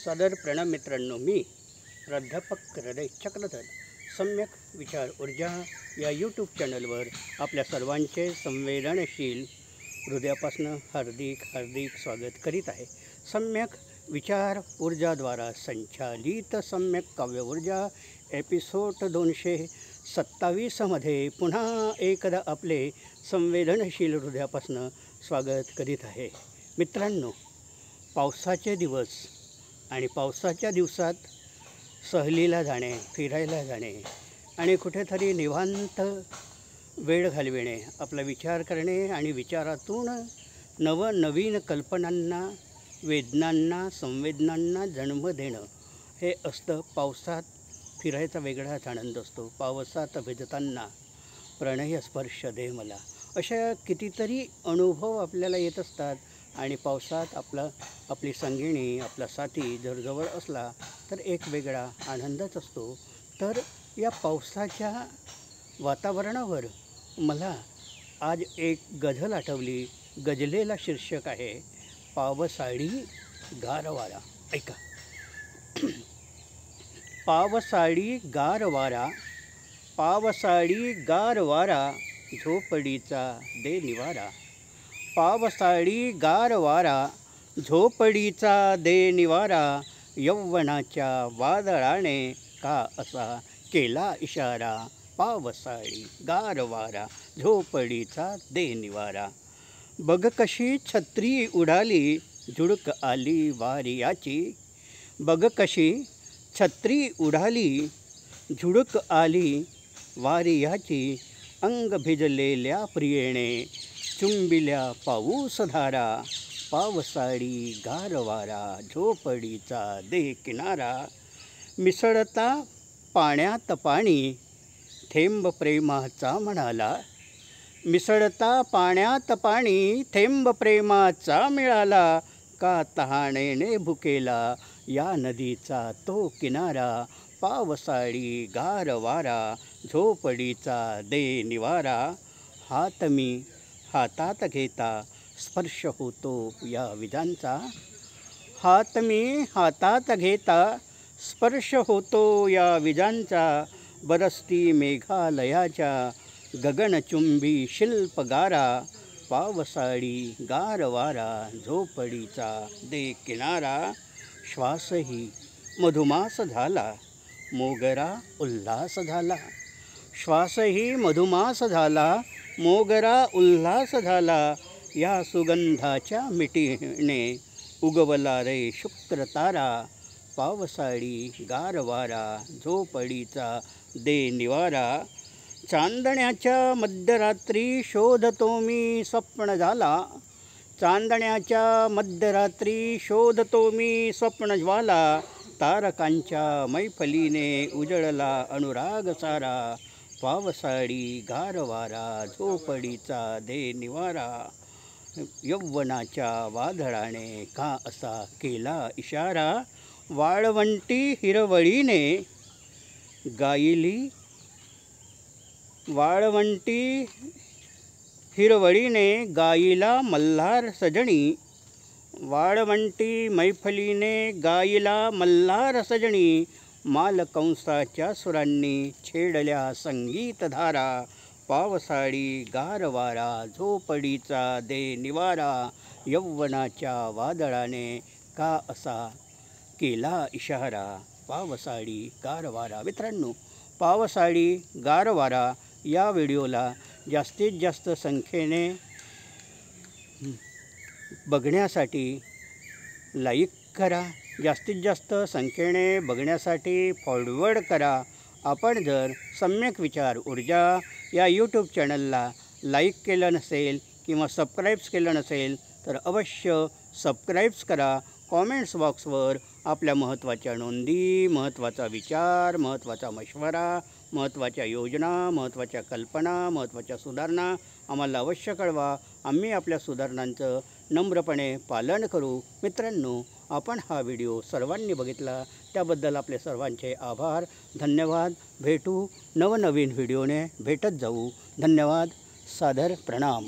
सादर प्रणाम मित्रांनो, मी प्राध्यापक हृदय चक्रधर सम्यक विचार ऊर्जा या यूट्यूब चॅनलवर आपल्या सर्वांचे संवेदनशील हृदयापासून हार्दिक स्वागत करीत आहे। सम्यक विचार ऊर्जाद्वारा संचालित सम्यक काव्य ऊर्जा एपिसोड 227 मध्ये पुन्हा एकदा आपले संवेदनशील हृदयापासून स्वागत करीत आहे। मित्रांनो, पावसाचे दिवस आणि पावसाच्या दिवसात सहलीला जाणे, फिरायला जाणे आणि कुठेतरी निवांत वेळ घालविणे, आपला विचार करणे आणि विचारातून नवनवीन कल्पनांना, वेदनांना, संवेदनांना जन्म देणं हे असतं। पावसात फिरायचा वेगळाच आनंद असतो। पावसात भिजताना प्रणय स्पर्श दे मला, अशा कितीतरी अनुभव आपल्याला येत असतात। आणि पावसात आपली संगिणी, आपला साथी जर जवळ असला तर एक वेगळा आनंदच असतो। तर या पावसाच्या वातावरणावर मला आज एक गझल आठवली। गझलेला शीर्षक आहे पावसाळी गार वारा। ऐका। पावसाळी गार वारा, पावसाळी गार वारा, झोपडीचा दे निवारा। पावसाळी गार वारा, झोपडीचा दे निवारा, यौवनाच्या वादळाने का असा केला इशारा। पावसाळी गार वारा, झोपडीचा दे निवारा। बघ कशी छत्री उडाली, झुळूक आली वाऱ्याची। बघ कशी छत्री उडाली, झुळूक आली वाऱ्याची। अंग भिजलेल्या प्रियेने चुंबिल्या पाऊसधारा। पावसाळी गार वारा, झोपडीचा दे किनारा। मिसळता पाण्यात पाणी, थेंब प्रेमाचा म्हणाला। मिसळता पाण्यात पाणी, थेंब प्रेमाचा मिळाला। का तहानेने भुकेला या नदीचा तो किनारा। पावसाळी गार वारा, झोपडीचा दे निवारा। हात मी हातात घेता स्पर्श होतो या विजांचा। हात मी हातात घेता स्पर्श होतो या विजांचा। बरसती मेघालयाच्या गगनचुंबी शिल्पगारा। पावसाळी गार वारा, झोपडीचा दे किनारा। श्वासही मधुमास झाला, मोगरा उल्हास झाला। श्वासही मधुमास झाला, मोगरा उल्हास झाला। या सुगंधाच्या मिठीने उगवला रे शुक्र तारा। पावसाळी गार वारा, झोपडीचा दे निवारा। चांदण्याच्या मध्यरात्री शोधतो मी स्वप्न झाला। चांदण्याच्या मध्यरात्री शोधतो मी स्वप्न ज्वाला। तारकांच्या मैफलीने उजळला अनुराग सारा। पावसाळी गार वारा, झोपडीचा दे निवारा। यौवनाच्या वादळाने का असा केला इशारा। वाळवंटी हिरवळीने गायली, वाळवंटी हिरवळीने गायला मल्हार सजणी। वाळवंटी मैफलीने गायला मल्हार सजणी। मालकंसाच्या सुरांनी छेडल्या संगीतधारा। पावसाळी गार वारा, झोपडीचा दे निवारा। यौवनाच्या वादळाने का असा केला इशारा। पावसाळी गार वारा। मित्रांनो, पावसाळी गार वारा या व्हिडिओला जास्तीत जास्त संख्येने बघण्यासाठी लाईक करा, जास्तीत जास्त संख्येने बघण्यासाठी फॉरवर्ड करा। आपण जर सम्यक विचार ऊर्जा या यूट्यूब चॅनलला लाईक केलं नसेल किंवा सबस्क्राईब्स केलं नसेल तर अवश्य सबस्क्राईब्स करा। कॉमेंट्स बॉक्सवर आपल्या महत्त्वाच्या नोंदी, महत्त्वाचा विचार, महत्त्वाचा मशवरा, महत्त्वाच्या योजना, महत्त्वाच्या कल्पना, महत्त्वाच्या सुधारणा आम्हाला अवश्य कळवा। आम्ही आपल्या सुधारणांचं नम्रपणे पालन करू। मित्रांनो, आपण हा व्हिडिओ सर्वांनी बघितला त्याबद्दल आपले सर्वांचे आभार, धन्यवाद। भेटू नवनवीन व्हिडिओने, भेटत जाऊ। धन्यवाद, सादर प्रणाम।